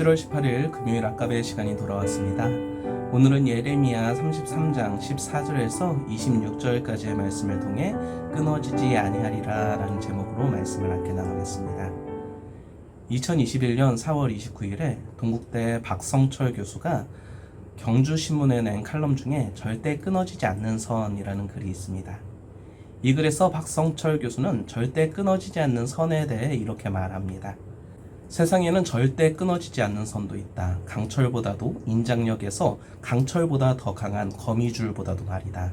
7월 18일 금요일 아까베의 시간이 돌아왔습니다. 오늘은 예레미야 33장 14절에서 26절까지의 말씀을 통해 끊어지지 아니하리라 라는 제목으로 말씀을 함께 나누겠습니다. 2021년 4월 29일에 동국대 박성철 교수가 경주신문에 낸 칼럼 중에 절대 끊어지지 않는 선이라는 글이 있습니다. 이 글에서 박성철 교수는 절대 끊어지지 않는 선에 대해 이렇게 말합니다. 세상에는 절대 끊어지지 않는 선도 있다. 강철보다도 인장력에서 강철보다 더 강한 거미줄보다도 말이다.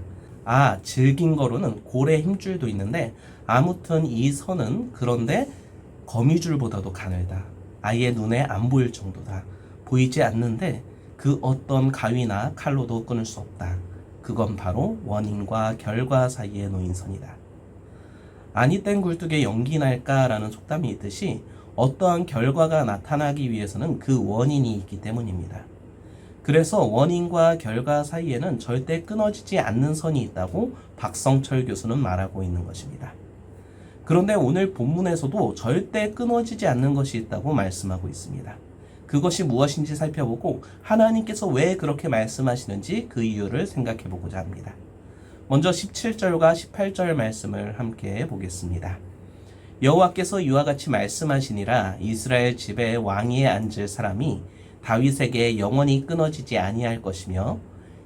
질긴 거로는 고래 힘줄도 있는데 아무튼 이 선은 그런데 거미줄보다도 가늘다. 아예 눈에 안 보일 정도다. 보이지 않는데 그 어떤 가위나 칼로도 끊을 수 없다. 그건 바로 원인과 결과 사이에 놓인 선이다. 아니 땐 굴뚝에 연기 날까라는 속담이 있듯이 어떠한 결과가 나타나기 위해서는 그 원인이 있기 때문입니다. 그래서 원인과 결과 사이에는 절대 끊어지지 않는 선이 있다고 박성철 교수는 말하고 있는 것입니다. 그런데 오늘 본문에서도 절대 끊어지지 않는 것이 있다고 말씀하고 있습니다. 그것이 무엇인지 살펴보고 하나님께서 왜 그렇게 말씀하시는지 그 이유를 생각해 보고자 합니다. 먼저 17절과 18절 말씀을 함께 보겠습니다. 여호와께서 이와 같이 말씀하시니라. 이스라엘 집에 왕위에 앉을 사람이 다윗에게 영원히 끊어지지 아니할 것이며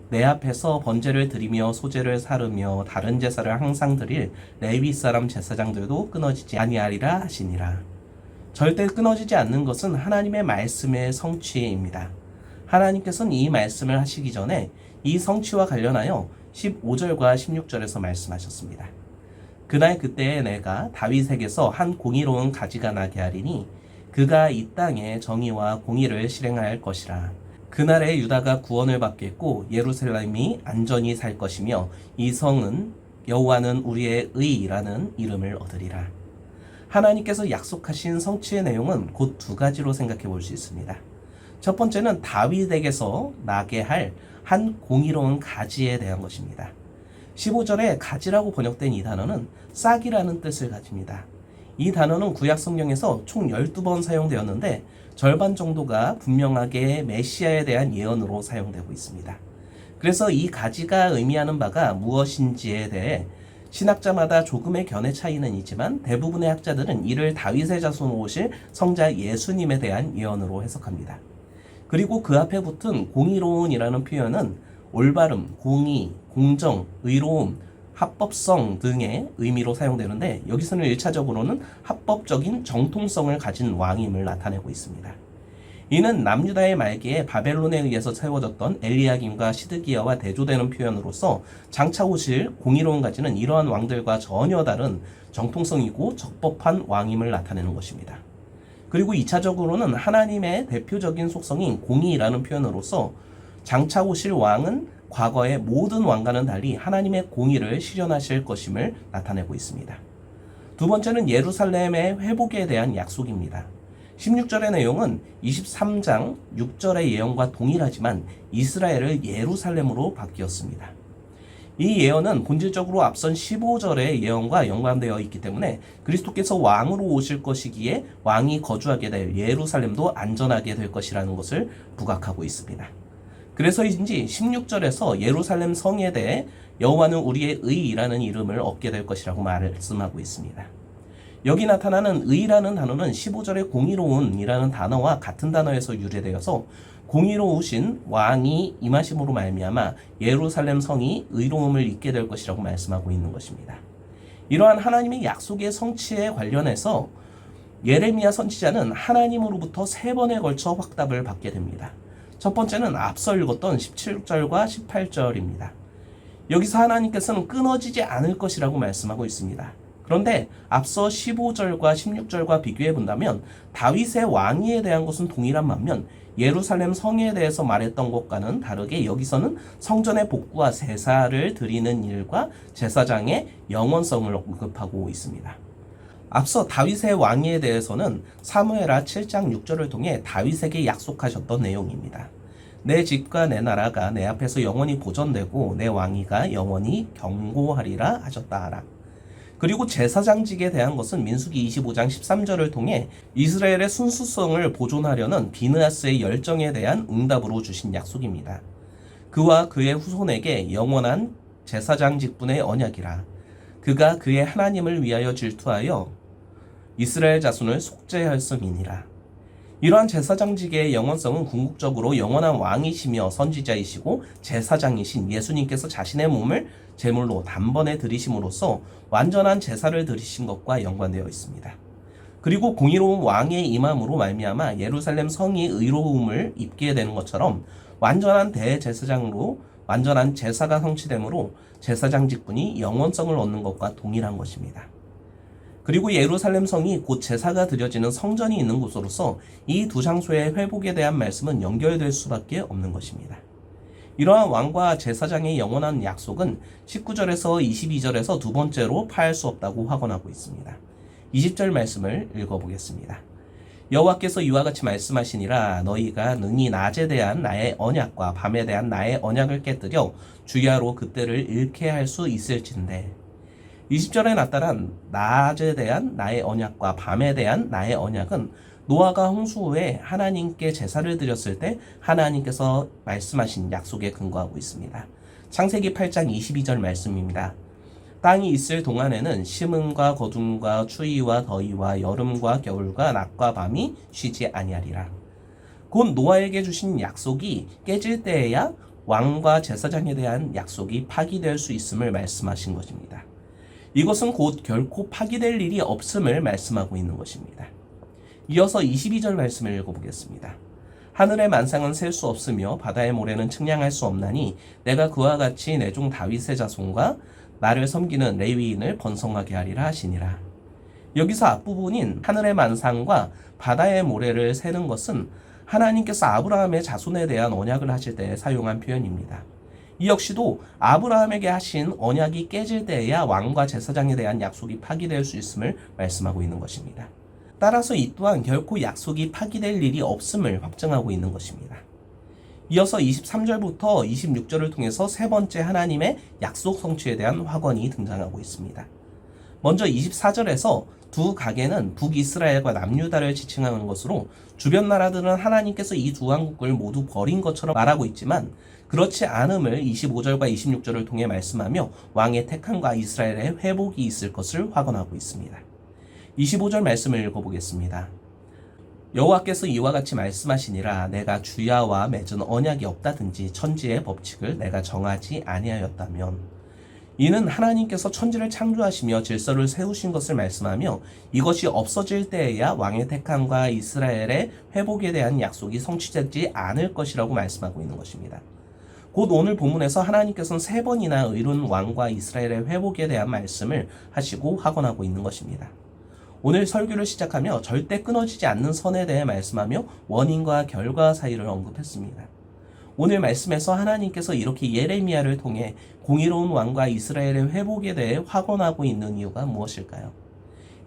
내 앞에서 번제를 드리며 소제를 사르며 다른 제사를 항상 드릴 레위 사람 제사장들도 끊어지지 아니하리라 하시니라. 절대 끊어지지 않는 것은 하나님의 말씀의 성취입니다. 하나님께서는 이 말씀을 하시기 전에 이 성취와 관련하여 15절과 16절에서 말씀하셨습니다. 그날 그때에 내가 다윗에게서 한 공의로운 가지가 나게 하리니 그가 이 땅에 정의와 공의를 실행할 것이라. 그날에 유다가 구원을 받겠고 예루살렘이 안전히 살 것이며 이 성은 여호와는 우리의 의라는 이름을 얻으리라. 하나님께서 약속하신 성취의 내용은 곧 두 가지로 생각해 볼 수 있습니다. 첫 번째는 다윗에게서 나게 할 한 공의로운 가지에 대한 것입니다. 15절에 가지라고 번역된 이 단어는 싹이라는 뜻을 가집니다. 이 단어는 구약 성경에서 총 12번 사용되었는데 절반 정도가 분명하게 메시아에 대한 예언으로 사용되고 있습니다. 그래서 이 가지가 의미하는 바가 무엇인지에 대해 신학자마다 조금의 견해 차이는 있지만 대부분의 학자들은 이를 다윗의 자손으로 오실 성자 예수님에 대한 예언으로 해석합니다. 그리고 그 앞에 붙은 공의로운이라는 표현은 올바름, 공의, 공정, 의로움, 합법성 등의 의미로 사용되는데 여기서는 1차적으로는 합법적인 정통성을 가진 왕임을 나타내고 있습니다. 이는 남유다의 말기에 바벨론에 의해서 세워졌던 엘리야김과 시드기야와 대조되는 표현으로서 장차 오실 공의로운 가지는 이러한 왕들과 전혀 다른 정통성이고 적법한 왕임을 나타내는 것입니다. 그리고 2차적으로는 하나님의 대표적인 속성인 공의라는 표현으로서 장차 오실 왕은 과거의 모든 왕과는 달리 하나님의 공의를 실현하실 것임을 나타내고 있습니다. 두 번째는 예루살렘의 회복에 대한 약속입니다. 16절의 내용은 23장 6절의 예언과 동일하지만 이스라엘을 예루살렘으로 바뀌었습니다. 이 예언은 본질적으로 앞선 15절의 예언과 연관되어 있기 때문에 그리스도께서 왕으로 오실 것이기에 왕이 거주하게 될 예루살렘도 안전하게 될 것이라는 것을 부각하고 있습니다. 그래서인지 16절에서 예루살렘 성에 대해 여호와는 우리의 의라는 이름을 얻게 될 것이라고 말씀하고 있습니다. 여기 나타나는 의라는 단어는 15절의 공의로운이라는 단어와 같은 단어에서 유래되어서 공의로우신 왕이 임하심으로 말미암아 예루살렘 성이 의로움을 입게 될 것이라고 말씀하고 있는 것입니다. 이러한 하나님의 약속의 성취에 관련해서 예레미야 선지자는 하나님으로부터 3번에 걸쳐 확답을 받게 됩니다. 첫 번째는 앞서 읽었던 17절과 18절입니다. 여기서 하나님께서는 끊어지지 않을 것이라고 말씀하고 있습니다. 그런데 앞서 15절과 16절과 비교해 본다면 다윗의 왕위에 대한 것은 동일한 반면 예루살렘 성에 대해서 말했던 것과는 다르게 여기서는 성전의 복구와 제사를 드리는 일과 제사장의 영원성을 언급하고 있습니다. 앞서 다윗의 왕위에 대해서는 사무엘하 7장 6절을 통해 다윗에게 약속하셨던 내용입니다. 내 집과 내 나라가 내 앞에서 영원히 보존되고 내 왕위가 영원히 경고하리라 하셨다 하라. 그리고 제사장직에 대한 것은 민수기 25장 13절을 통해 이스라엘의 순수성을 보존하려는 비느하스의 열정에 대한 응답으로 주신 약속입니다. 그와 그의 후손에게 영원한 제사장 직분의 언약이라. 그가 그의 하나님을 위하여 질투하여 이스라엘 자손을 속죄하였음이니라. 이러한 제사장직의 영원성은 궁극적으로 영원한 왕이시며 선지자이시고 제사장이신 예수님께서 자신의 몸을 제물로 단번에 드리심으로써 완전한 제사를 드리신 것과 연관되어 있습니다. 그리고 공의로운 왕의 임함으로 말미암아 예루살렘 성이 의로움을 입게 되는 것처럼 완전한 대제사장으로 완전한 제사가 성취되므로 제사장 직분이 영원성을 얻는 것과 동일한 것입니다. 그리고 예루살렘 성이 곧 제사가 드려지는 성전이 있는 곳으로서 이 두 장소의 회복에 대한 말씀은 연결될 수밖에 없는 것입니다. 이러한 왕과 제사장의 영원한 약속은 19절에서 22절에서 두 번째로 파할 수 없다고 확언하고 있습니다. 20절 말씀을 읽어보겠습니다. 여호와께서 이와 같이 말씀하시니라. 너희가 능히 낮에 대한 나의 언약과 밤에 대한 나의 언약을 깨뜨려 주야로 그때를 잃게 할 수 있을진데. 20절에 나타난 낮에 대한 나의 언약과 밤에 대한 나의 언약은 노아가 홍수 후에 하나님께 제사를 드렸을 때 하나님께서 말씀하신 약속에 근거하고 있습니다. 창세기 8장 22절 말씀입니다. 땅이 있을 동안에는 심음과 거둠과 추위와 더위와 여름과 겨울과 낮과 밤이 쉬지 아니하리라. 곧 노아에게 주신 약속이 깨질 때에야 왕과 제사장에 대한 약속이 파기될 수 있음을 말씀하신 것입니다. 이것은 곧 결코 파기될 일이 없음을 말씀하고 있는 것입니다. 이어서 22절 말씀을 읽어보겠습니다. 하늘의 만상은 셀 수 없으며 바다의 모래는 측량할 수 없나니 내가 그와 같이 내 종 다윗의 자손과 나를 섬기는 레위인을 번성하게 하리라 하시니라. 여기서 앞부분인 하늘의 만상과 바다의 모래를 세는 것은 하나님께서 아브라함의 자손에 대한 언약을 하실 때 사용한 표현입니다. 이 역시도 아브라함에게 하신 언약이 깨질 때에야 왕과 제사장에 대한 약속이 파기될 수 있음을 말씀하고 있는 것입니다. 따라서 이 또한 결코 약속이 파기될 일이 없음을 확증하고 있는 것입니다. 이어서 23절부터 26절을 통해서 세 번째 하나님의 약속 성취에 대한 확언이 등장하고 있습니다. 먼저 24절에서 두 가계는 북이스라엘과 남유다를 지칭하는 것으로 주변 나라들은 하나님께서 이 두 왕국을 모두 버린 것처럼 말하고 있지만 그렇지 않음을 25절과 26절을 통해 말씀하며 왕의 택함과 이스라엘의 회복이 있을 것을 확언하고 있습니다. 25절 말씀을 읽어보겠습니다. 여호와께서 이와 같이 말씀하시니라. 내가 주야와 맺은 언약이 없다든지 천지의 법칙을 내가 정하지 아니하였다면. 이는 하나님께서 천지를 창조하시며 질서를 세우신 것을 말씀하며 이것이 없어질 때에야 왕의 택함과 이스라엘의 회복에 대한 약속이 성취되지 않을 것이라고 말씀하고 있는 것입니다. 곧 오늘 본문에서 하나님께서는 세 번이나 의로운 왕과 이스라엘의 회복에 대한 말씀을 하시고 확언하고 있는 것입니다. 오늘 설교를 시작하며 절대 끊어지지 않는 선에 대해 말씀하며 원인과 결과 사이를 언급했습니다. 오늘 말씀에서 하나님께서 이렇게 예레미야를 통해 공의로운 왕과 이스라엘의 회복에 대해 확언하고 있는 이유가 무엇일까요?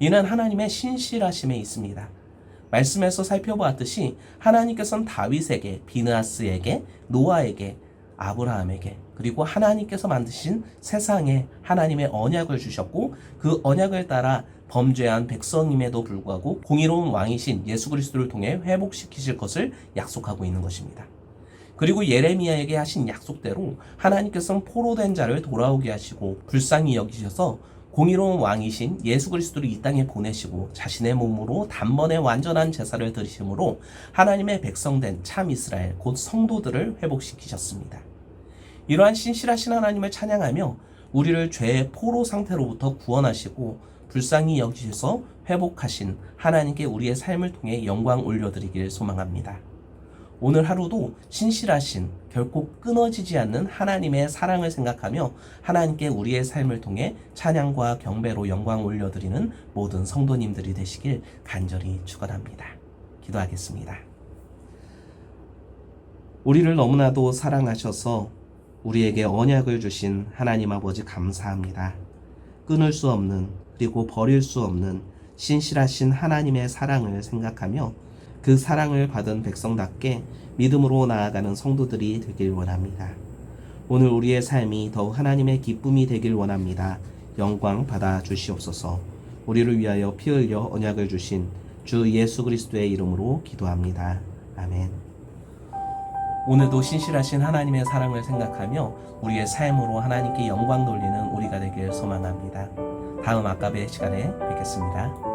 이는 하나님의 신실하심에 있습니다. 말씀에서 살펴보았듯이 하나님께서는 다윗에게, 비느하스에게, 노아에게, 아브라함에게 그리고 하나님께서 만드신 세상에 하나님의 언약을 주셨고 그 언약을 따라 범죄한 백성임에도 불구하고 공의로운 왕이신 예수 그리스도를 통해 회복시키실 것을 약속하고 있는 것입니다. 그리고 예레미야에게 하신 약속대로 하나님께서는 포로된 자를 돌아오게 하시고 불쌍히 여기셔서 공의로운 왕이신 예수 그리스도를 이 땅에 보내시고 자신의 몸으로 단번에 완전한 제사를 드리심으로 하나님의 백성된 참 이스라엘 곧 성도들을 회복시키셨습니다. 이러한 신실하신 하나님을 찬양하며 우리를 죄의 포로 상태로부터 구원하시고 불쌍히 여기셔서 회복하신 하나님께 우리의 삶을 통해 영광 올려드리길 소망합니다. 오늘 하루도 신실하신 결코 끊어지지 않는 하나님의 사랑을 생각하며 하나님께 우리의 삶을 통해 찬양과 경배로 영광 올려드리는 모든 성도님들이 되시길 간절히 축원합니다. 기도하겠습니다. 우리를 너무나도 사랑하셔서 우리에게 언약을 주신 하나님 아버지 감사합니다. 끊을 수 없는 그리고 버릴 수 없는 신실하신 하나님의 사랑을 생각하며 그 사랑을 받은 백성답게 믿음으로 나아가는 성도들이 되길 원합니다. 오늘 우리의 삶이 더욱 하나님의 기쁨이 되길 원합니다. 영광 받아 주시옵소서. 우리를 위하여 피 흘려 언약을 주신 주 예수 그리스도의 이름으로 기도합니다. 아멘. 오늘도 신실하신 하나님의 사랑을 생각하며 우리의 삶으로 하나님께 영광 돌리는 우리가 되길 소망합니다. 다음 아까베 시간에 뵙겠습니다.